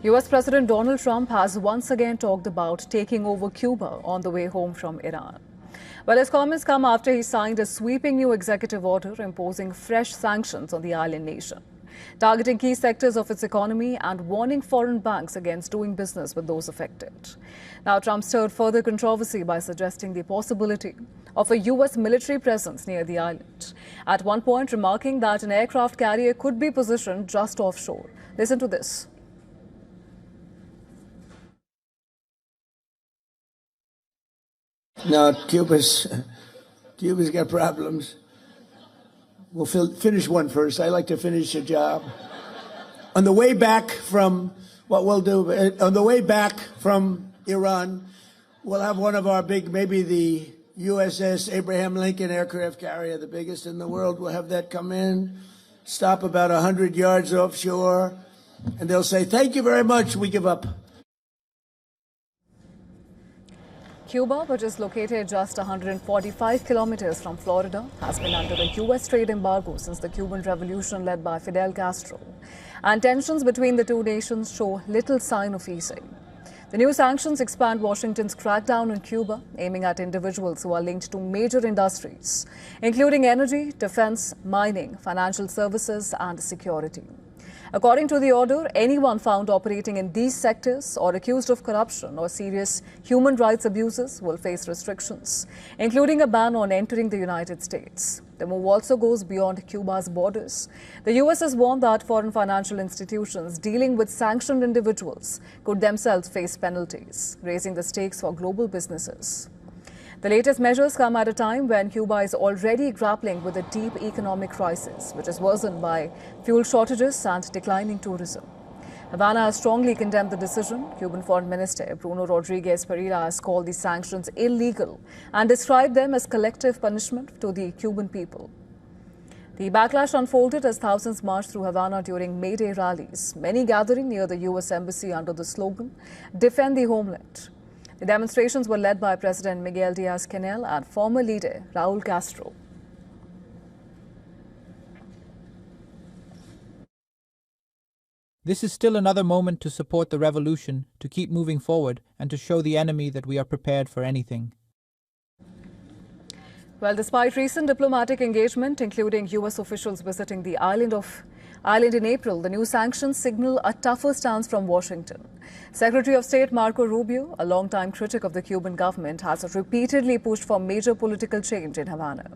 US President Donald Trump has once again talked about taking over Cuba on the way home from Iran. Well, his comments come after he signed a sweeping new executive order imposing fresh sanctions on the island nation, targeting key sectors of its economy and warning foreign banks against doing business with those affected. Now, Trump stirred further controversy by suggesting the possibility of a US military presence near the island, at one point remarking that an aircraft carrier could be positioned just offshore. Listen to this. No, Cuba's got problems. We'll finish one first. I like to finish a job. On the way back from on the way back from Iran, we'll have one of our big, maybe the USS Abraham Lincoln aircraft carrier, the biggest in the world. We'll have that come in, stop about 100 yards offshore, and they'll say, "Thank you very much, we give up." Cuba, which is located just 145 kilometers from Florida, has been under a U.S. trade embargo since the Cuban Revolution led by Fidel Castro. And tensions between the two nations show little sign of easing. The new sanctions expand Washington's crackdown on Cuba, aiming at individuals who are linked to major industries, including energy, defense, mining, financial services, and security. According to the order, anyone found operating in these sectors or accused of corruption or serious human rights abuses will face restrictions, including a ban on entering the United States. The move also goes beyond Cuba's borders. The U.S. has warned that foreign financial institutions dealing with sanctioned individuals could themselves face penalties, raising the stakes for global businesses. The latest measures come at a time when Cuba is already grappling with a deep economic crisis, which is worsened by fuel shortages and declining tourism. Havana has strongly condemned the decision. Cuban Foreign Minister Bruno Rodriguez Pereira has called the sanctions illegal and described them as collective punishment to the Cuban people. The backlash unfolded as thousands marched through Havana during May Day rallies, many gathering near the U.S. Embassy under the slogan, "Defend the Homeland." The demonstrations were led by President Miguel Diaz-Canel and former leader Raul Castro. This is still another moment to support the revolution, to keep moving forward, and to show the enemy that we are prepared for anything. Well, despite recent diplomatic engagement, including U.S. officials visiting the island in April, the new sanctions signal a tougher stance from Washington. Secretary of State Marco Rubio, a longtime critic of the Cuban government, has repeatedly pushed for major political change in Havana.